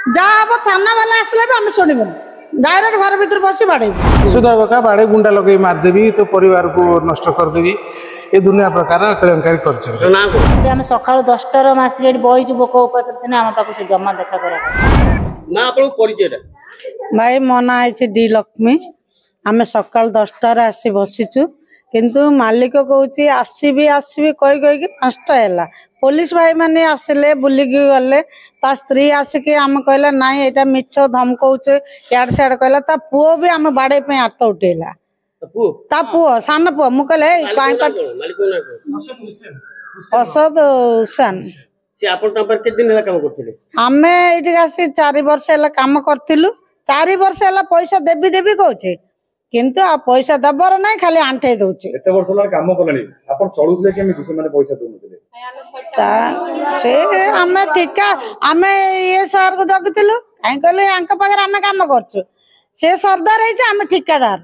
जहाँ हम थाना वाला आसले भी आम शुणुन डायरेक्ट घर भर बस बाड़े सुधा बका बाड़े गुंडा लगे मारदेवी तो परिवार को नष्ट करदेवी ये दुनिया प्रकार केलेंकारी कर सका 10टार मसिक बहीचु बोक उपास आम पाक से जमा देखा कर भाई मो ना है डी लक्ष्मी आम सका 10टार आसी बसीचु किंतु मालिक कहूँ आसबि आसबि कही कहीकि 5टा है पुलिस भाई मैंने आसिले बुलिकी गले ता स्त्री आसिक आम कहला नाई एटा मिछ धमकौचे याड सियाड कहला ता पुओ भी आम बाड़े पे हाथ उठेला ता पुओ सान पुओ मु कहले असद हुसैन आमे एठी आसी 4 वर्ष है काम करथिलु 4 वर्ष है पैसा देबी देबी कहूचे किंतु आ पैसा दबर नहीं खाली आंठे दउचे एते वर्ष ला काम करलानी आपण चलुथले केमिति से माने पैसा दउनथले से आमे ठिका आमे ये सर को जगतिलु काई कहले आंक पाकर आमे काम करछु से सरदार है जे आमे ठिकादार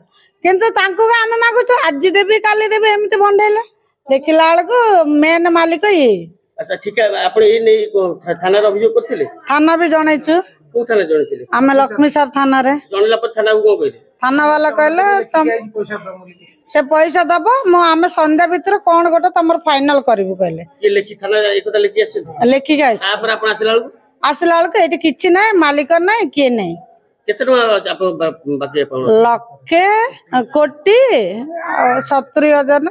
किंतु तांको आमे मागुछु आज देबी काली देबी एमिति भंडेला देखिला को मेन मालिक ये अच्छा ठीक है आपण ए नै थाना रे अभियोग करथिले थाना भी जणैछु को थाना जणैथिले आमे लक्ष्मी सर थाना रे जणला पर थाना को कहले थाना वाला कहले तुम से पैसा दब मु आमे संध्या भीतर कोन गोटे तमर फाइनल करबु कहले ये लेखि थाना एकता लेखि आसे लेखि गाइस आ पर आपण आसिला बेलको एठी किछि नै मालिक नै के नै केते आपण बाकी आपण लक्षे कोटी 70,000 न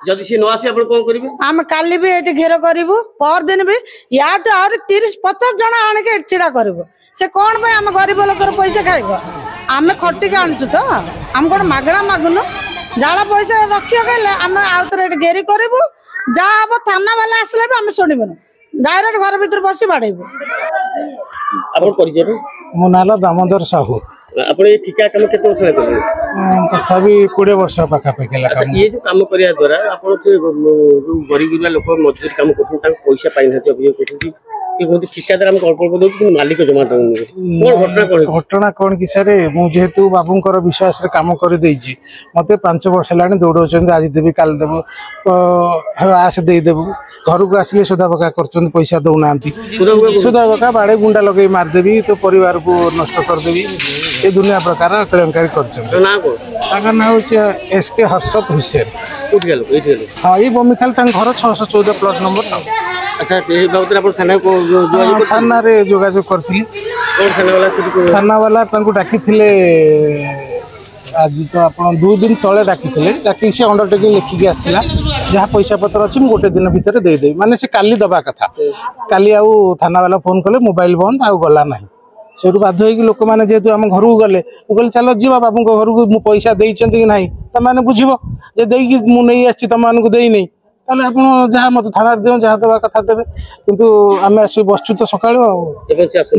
जदि से न आसे आपण कोन करिवे हम काली भी एठी घेर करबु पर दिन भी याटू और 30-50 जण आने के चिड़ा करबु से कौन भाई आम गरीब लोकर पैसा खाइब आम खटिक आणुचु तो आम कौन मागणा मागुनु जाला पैसा रखियो कहले आम आउतरे घेरी करबु जा हम थाना वाला आसले भी आम शुणुन डायरेक्ट घर भीतर बस बाड़ेबु आपण परिचय मो नाला दामोदर साहू आपण ए ठिका काम केते वर्ष लागले तथापि 20 वर्ष पाखा पाखी काम ये जो काम करिया द्वारा आपण से जो गरीब लोक मजदूर काम करथि ता पैसा पाइ नथि अभियोग करथि कि बहुत ठिकादार हम अल्प अल्प दउछि मालिक जमा दउनि कोन घटना कोन कि सर मु जेहेतु बाबूंकर विश्वास रे काम कर देछि मते 5 वर्ष लानी दौड़ौछन आज देबी काल देबो आस दे देबो घर को आसिले सुधा बका करछन पैसा दउनांती सुधा बका बाड़े गुंडा लगे मार देबी तो परिवार को नष्ट कर देबी ये दुनिया प्रकार केलेंकारी करछन ना को ताका ना होछि एसके हर्षद हुसैन उठ गेल हां ई बमिखाल तान घर 614 प्लॉट नंबर अच्छा ए बाबूतर आपण थाना को जो थाना रे जोगाजोग करथिली कोन थाना वाला तांको डाकिथिले आज तो आपण 2 दिन तळे डाकिथिले डाकी से अंडरटेकिंग लिखिके आसिला जहाँ पैसा पत्र अच्छी गोटे दिन भितर दे दे माने से काली दबा कथा काली आउ थाना वाला फोन कले मोबाइल बंद आउ गला नाही सेठु बाध्य होई लोक माने जेतु हम घर को गले कहले चलो जीवा बाबू को घर को मु पैसा देइचंती कि नाही त माने बुझिबो जे देई कि मु नै आछि त माने को देई नै ताले आपण जहाँ मत थाना दियो जहाँ दबा कथा देबे किंतु आमे आसी बसछु तो सकाळो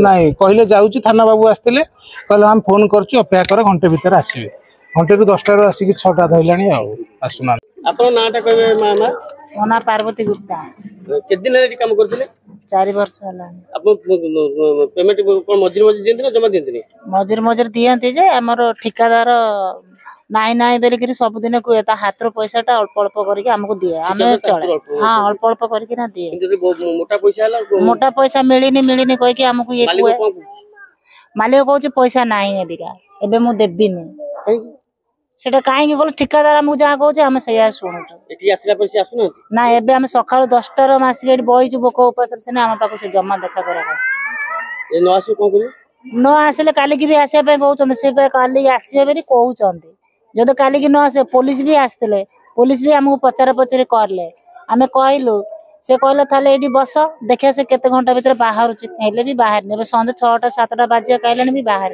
नाही कहले जाउची थाना बाबू आस्तिले कहले हम फोन करछु अपेक्षा कर घंटे भीतर आसीबे घंटे रु 10टा रो आसी कि 6टा धइलाणी आ आसुना आपण नाटा कहबे मामा मोना पार्वती गुप्ता के दिन रे काम करथिले 4 वर्ष होला आपण पेमेंट कोन मजूर दियंती ना जमा दियंती मजूर दियंती जे हमर ठिकादार नाई नाई बेले कि सब दिन को एता हाथ रो पैसाटा अल्प अल्प करके हमको दिए हमें चले हां अल्प अल्प करके ना दिए मोटा पैसा मिलिनी कह के हमको ये मालिक कहू पैसा नाही एबिका एबे मु देबी नै सेटा काहे बोल ठिकादार हमको जहाँ कहू हम सैया शुणु ना एबे हम सका 10टार मसिक बहीचु बोक उपास आम पाक से जमा देखा कर न आसिले काली की भी आसिया कहते से काली आसिबे बेली कहते जदि काली की न आसे पुलिस भी आसते पुलिस भी हमको पचार पचारे करले आमे कहलु से कहले थाले एडी बस देखिया से केते घंटा भीतर बाहर भी बाहर ने संध्या 6टा 7टा बाजे कहले भी बाहर